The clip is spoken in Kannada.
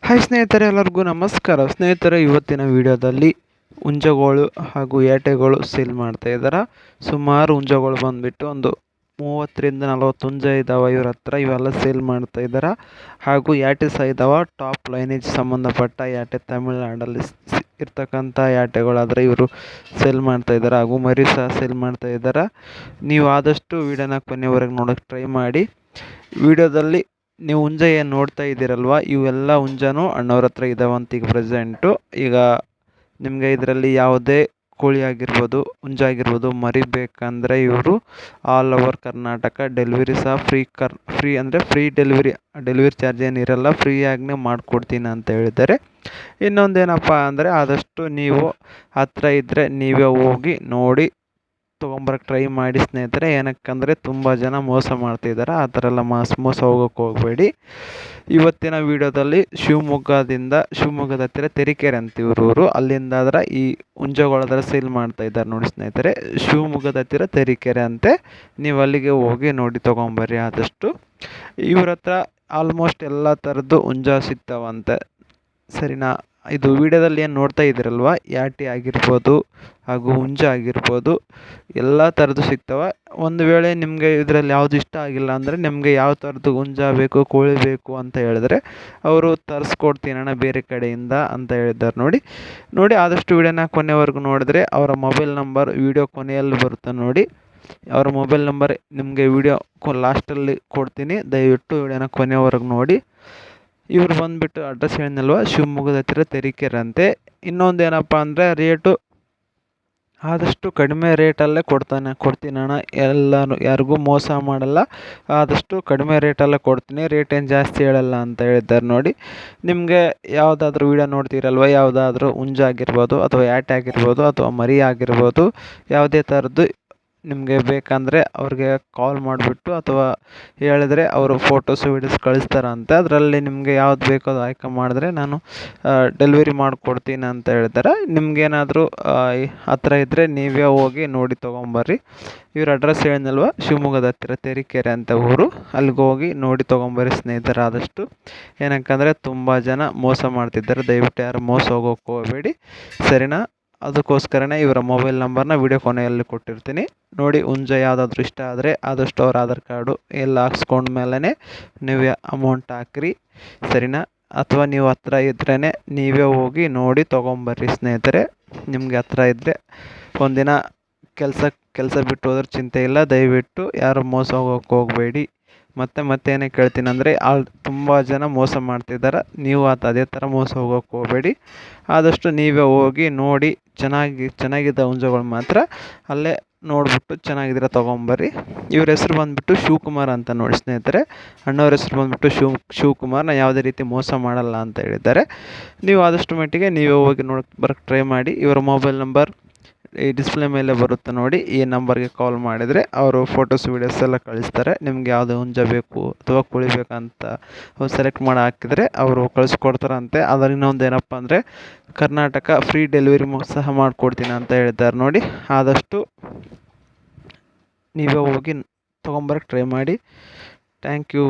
ಹಾಯ್ ಸ್ನೇಹಿತರೆ, ಎಲ್ಲರಿಗೂ ನಮಸ್ಕಾರ. ಸ್ನೇಹಿತರೆ, ಇವತ್ತಿನ ವಿಡಿಯೋದಲ್ಲಿ ಹುಂಜಗಳು ಹಾಗೂ ಏಟೆಗಳು ಸೇಲ್ ಮಾಡ್ತಾ ಇದ್ದಾರೆ. ಸುಮಾರು ಹುಂಜಗಳು ಬಂದುಬಿಟ್ಟು ಒಂದು 30ರಿಂದ 40 ಹುಂಜ ಇದ್ದಾವೆ ಇವ್ರ ಹತ್ರ. ಇವೆಲ್ಲ ಸೇಲ್ ಮಾಡ್ತಾ ಇದ್ದಾರೆ. ಹಾಗೂ ಯಾಟೆ ಸಹ ಇದ್ದಾವೆ. ಟಾಪ್ ಲೈನೇಜ್ ಸಂಬಂಧಪಟ್ಟ ಯಾಟೆ ತಮಿಳ್ನಾಡಲ್ಲಿ ಇರ್ತಕ್ಕಂಥ ಯಾಟೆಗಳಾದರೆ ಇವರು ಸೇಲ್ ಮಾಡ್ತಾ ಇದ್ದಾರೆ. ಹಾಗೂ ಮರಿ ಸಹ ಸೇಲ್ ಮಾಡ್ತಾ ಇದ್ದಾರೆ. ನೀವು ಆದಷ್ಟು ವಿಡಿಯೋನ ಕೊನೆವರೆಗೆ ನೋಡೋಕ್ಕೆ ಟ್ರೈ ಮಾಡಿ. ವಿಡಿಯೋದಲ್ಲಿ ನೀವು ಹುಂಜ ಏನು ನೋಡ್ತಾ ಇದ್ದೀರಲ್ವ, ಇವೆಲ್ಲ ಹುಂಜನೂ ಅಣ್ಣವ್ರ ಹತ್ರ ಇದ್ದಾವಂತ ಈಗ ಪ್ರೆಸೆಂಟು. ಈಗ ನಿಮಗೆ ಇದರಲ್ಲಿ ಯಾವುದೇ ಕೋಳಿ ಆಗಿರ್ಬೋದು, ಹುಂಜ ಆಗಿರ್ಬೋದು, ಮರಿ ಬೇಕಂದರೆ ಇವರು ಆಲ್ ಓವರ್ ಕರ್ನಾಟಕ ಡೆಲಿವರಿ ಸಹ ಫ್ರೀ ಅಂದರೆ ಫ್ರೀ ಡೆಲಿವರಿ ಚಾರ್ಜ್ ಏನಿರಲ್ಲ, ಫ್ರೀಯಾಗಿನೇ ಮಾಡಿಕೊಡ್ತೀನಿ ಅಂತ ಹೇಳಿದ್ದಾರೆ. ಇನ್ನೊಂದೇನಪ್ಪ ಅಂದರೆ ಆದಷ್ಟು ನೀವು ಹತ್ರ ಇದ್ದರೆ ನೀವೇ ಹೋಗಿ ನೋಡಿ ತೊಗೊಂಬರಕ್ಕೆ ಟ್ರೈ ಮಾಡಿ ಸ್ನೇಹಿತರೆ. ಏನಕ್ಕಂದರೆ ತುಂಬ ಜನ ಮೋಸ ಮಾಡ್ತಿದ್ದಾರೆ. ಆ ಥರ ಎಲ್ಲ ಮೋಸ ಹೋಗೋಕ್ಕೆ ಹೋಗಬೇಡಿ. ಇವತ್ತಿನ ವಿಡಿಯೋದಲ್ಲಿ ಶಿವಮೊಗ್ಗದ ಹತ್ತಿರ ತೆರಿಕೆರೆ ಅಂತ ಊರು, ಅಲ್ಲಿಂದಾದ್ರೆ ಈ ಹುಂಜಗಳಾದ್ರೆ ಸೇಲ್ ಮಾಡ್ತಾ ಇದ್ದಾರೆ ನೋಡಿ ಸ್ನೇಹಿತರೆ. ಶಿವಮೊಗ್ಗದ ಹತ್ತಿರ ತೆರಿಕೆರೆ ಅಂತೆ. ನೀವು ಅಲ್ಲಿಗೆ ಹೋಗಿ ನೋಡಿ ತೊಗೊಂಬರ್ರಿ ಆದಷ್ಟು. ಇವ್ರ ಹತ್ರ ಆಲ್ಮೋಸ್ಟ್ ಎಲ್ಲ ಥರದ್ದು ಹುಂಜ ಸಿಗ್ತಾವಂತೆ, ಸರಿನಾ. ಇದು ವಿಡಿಯೋದಲ್ಲಿ ಏನು ನೋಡ್ತಾ ಇದ್ದೀರಲ್ವ, ಯಾಟಿ ಆಗಿರ್ಬೋದು ಹಾಗೂ ಹುಂಜ ಆಗಿರ್ಬೋದು, ಎಲ್ಲ ಥರದ್ದು ಸಿಗ್ತವೆ. ಒಂದು ವೇಳೆ ನಿಮಗೆ ಇದರಲ್ಲಿ ಯಾವುದು ಇಷ್ಟ ಆಗಿಲ್ಲ ಅಂದರೆ ನಿಮಗೆ ಯಾವ ಥರದ್ದು ಹುಂಜ ಬೇಕು, ಕೋಳಿ ಬೇಕು ಅಂತ ಹೇಳಿದ್ರೆ ಅವರು ತರಿಸ್ಕೊಡ್ತೀನಣ್ಣ ಬೇರೆ ಕಡೆಯಿಂದ ಅಂತ ಹೇಳಿದ್ದಾರೆ. ನೋಡಿ ಆದಷ್ಟು ವಿಡಿಯೋನ ಕೊನೆವರೆಗೂ ನೋಡಿದ್ರೆ ಅವರ ಮೊಬೈಲ್ ನಂಬರ್ ವಿಡಿಯೋ ಕೊನೆಯಲ್ಲಿ ಬರುತ್ತೆ ನೋಡಿ. ಅವರ ಮೊಬೈಲ್ ನಂಬರ್ ನಿಮಗೆ ವಿಡಿಯೋ ಲಾಸ್ಟಲ್ಲಿ ಕೊಡ್ತೀನಿ, ದಯವಿಟ್ಟು ವಿಡಿಯೋನ ಕೊನೆವರೆಗೂ ನೋಡಿ. ಇವರು ಬಂದುಬಿಟ್ಟು ಅಡ್ರೆಸ್ ಹೇಳಿದ್ನಲ್ವ, ಶಿವಮೊಗ್ಗದ ಹತ್ತಿರ ತೆರಿಕೆರೆ ಅಂತೆ. ಇನ್ನೊಂದೇನಪ್ಪ ಅಂದರೆ ರೇಟು ಆದಷ್ಟು ಕಡಿಮೆ ರೇಟಲ್ಲೇ ಕೊಡ್ತೀನಣ್ಣ, ಯಾರಿಗೂ ಮೋಸ ಮಾಡಲ್ಲ, ಆದಷ್ಟು ಕಡಿಮೆ ರೇಟಲ್ಲೇ ಕೊಡ್ತೀನಿ, ರೇಟ್ ಏನು ಜಾಸ್ತಿ ಹೇಳಲ್ಲ ಅಂತ ಹೇಳಿದ್ದಾರೆ ನೋಡಿ. ನಿಮಗೆ ಯಾವುದಾದ್ರೂ ವೀಡಿಯೋ ನೋಡ್ತೀರಲ್ವ, ಯಾವುದಾದ್ರೂ ಹುಂಜ ಆಗಿರ್ಬೋದು ಅಥವಾ ಯಾಟೆ ಆಗಿರ್ಬೋದು ಅಥವಾ ಮರಿ ಆಗಿರ್ಬೋದು, ಯಾವುದೇ ಥರದ್ದು ನಿಮಗೆ ಬೇಕಂದರೆ ಅವ್ರಿಗೆ ಕಾಲ್ ಮಾಡಿಬಿಟ್ಟು ಅಥವಾ ಹೇಳಿದ್ರೆ ಅವರು ಫೋಟೋಸು ವೀಡಿಯೋಸ್ ಕಳಿಸ್ತಾರಂತೆ. ಅದರಲ್ಲಿ ನಿಮಗೆ ಯಾವ್ದು ಬೇಕೋ ಅದು ಆಯ್ಕೆ ಮಾಡಿದ್ರೆ ನಾನು ಡೆಲಿವರಿ ಮಾಡಿಕೊಡ್ತೀನಿ ಅಂತ ಹೇಳ್ತಾರೆ. ನಿಮಗೇನಾದರೂ ಹತ್ರ ಇದ್ದರೆ ನೀವೇ ಹೋಗಿ ನೋಡಿ ತೊಗೊಂಬರ್ರಿ. ಇವ್ರ ಅಡ್ರೆಸ್ ಹೇಳಿದ್ನಲ್ವ, ಶಿವಮೊಗ್ಗದ ಹತ್ತಿರ ತೆರಿಕೆರೆ ಅಂತ ಊರು, ಅಲ್ಲಿಗೆ ಹೋಗಿ ನೋಡಿ ತೊಗೊಂಬರ್ರಿ ಸ್ನೇಹಿತರೆ ಆದಷ್ಟು. ಏನಕ್ಕಂದರೆ ತುಂಬ ಜನ ಮೋಸ ಮಾಡ್ತಿದ್ದಾರೆ, ದಯವಿಟ್ಟು ಯಾರು ಮೋಸ ಹೋಗೋಕ್ಕೆ ಹೋಗಬೇಡಿ, ಸರಿನಾ. ಅದಕ್ಕೋಸ್ಕರನೇ ಇವರ ಮೊಬೈಲ್ ನಂಬರ್ನ ವಿಡಿಯೋ ಕೊನೆಯಲ್ಲಿ ಕೊಟ್ಟಿರ್ತೀನಿ ನೋಡಿ. ಹುಂಜ ಯಾವುದಾದ್ರೂ ಇಷ್ಟ ಆದರೆ ಆದಷ್ಟು ಅವ್ರ ಆಧಾರ್ ಕಾರ್ಡು ಎಲ್ಲ ಹಾಕ್ಸ್ಕೊಂಡ್ಮೇಲೆ ನೀವೇ ಅಮೌಂಟ್ ಹಾಕ್ರಿ, ಸರಿನಾ. ಅಥವಾ ನೀವು ಹತ್ರ ಇದ್ರೇ ನೀವೇ ಹೋಗಿ ನೋಡಿ ತೊಗೊಂಬರ್ರಿ ಸ್ನೇಹಿತರೆ. ನಿಮಗೆ ಹತ್ರ ಇದ್ದರೆ ಒಂದಿನ ಕೆಲಸ ಬಿಟ್ಟು ಹೋದ್ರೆ ಚಿಂತೆ ಇಲ್ಲ, ದಯವಿಟ್ಟು ಯಾರು ಮೋಸ ಹೋಗೋಕ್ಕೆ ಹೋಗಬೇಡಿ. ಮತ್ತೇನೇ ಕೇಳ್ತೀನಿ ಅಂದರೆ ತುಂಬ ಜನ ಮೋಸ ಮಾಡ್ತಿದ್ದಾರೆ, ನೀವು ಅದೇ ಥರ ಮೋಸ ಹೋಗೋಕ್ಕೆ ಹೋಗಬೇಡಿ. ಆದಷ್ಟು ನೀವೇ ಹೋಗಿ ನೋಡಿ ಚೆನ್ನಾಗಿದ್ದ ಹುಂಜಗಳು ಮಾತ್ರ ಅಲ್ಲೇ ನೋಡಿಬಿಟ್ಟು ಚೆನ್ನಾಗಿದ್ರೆ ತೊಗೊಂಬರ್ರಿ. ಇವ್ರ ಹೆಸ್ರು ಬಂದುಬಿಟ್ಟು ಶಿವಕುಮಾರ್ ಅಂತ ನೋಡಿ ಸ್ನೇಹಿತರೆ. ಅಣ್ಣವ್ರ ಹೆಸ್ರು ಬಂದುಬಿಟ್ಟು ಶಿವಕುಮಾರ್. ನಾನು ಯಾವುದೇ ರೀತಿ ಮೋಸ ಮಾಡಲ್ಲ ಅಂತ ಹೇಳಿದ್ದಾರೆ. ನೀವು ಆದಷ್ಟು ಮಟ್ಟಿಗೆ ನೀವೇ ಹೋಗಿ ಬರೋಕ್ಕೆ ಟ್ರೈ ಮಾಡಿ. ಇವರ ಮೊಬೈಲ್ ನಂಬರ್ ಈ ಡಿಸ್ಪ್ಲೇ ಮೇಲೆ ಬರುತ್ತೆ ನೋಡಿ. ಈ ನಂಬರ್ಗೆ ಕಾಲ್ ಮಾಡಿದರೆ ಅವರು ಫೋಟೋಸ್ ವೀಡಿಯೋಸ್ ಎಲ್ಲ ಕಳಿಸ್ತಾರೆ. ನಿಮ್ಗೆ ಯಾವುದು ಹುಂಜ ಬೇಕು ಅಥವಾ ಕೋಳಿ ಬೇಕಂತ ಸೆಲೆಕ್ಟ್ ಮಾಡಿ ಹಾಕಿದರೆ ಅವರು ಕಳಿಸ್ಕೊಡ್ತಾರಂತೆ. ಅದರ ಇನ್ನೊಂದು ಏನಪ್ಪ ಅಂದರೆ ಕರ್ನಾಟಕ ಫ್ರೀ ಡೆಲಿವರಿ ಸಹ ಮಾಡಿಕೊಡ್ತೀನಿ ಅಂತ ಹೇಳಿದ್ದಾರೆ ನೋಡಿ. ಆದಷ್ಟು ನೀವೇ ಹೋಗಿ ತೊಗೊಂಬರಕ್ಕೆ ಟ್ರೈ ಮಾಡಿ. Thank you.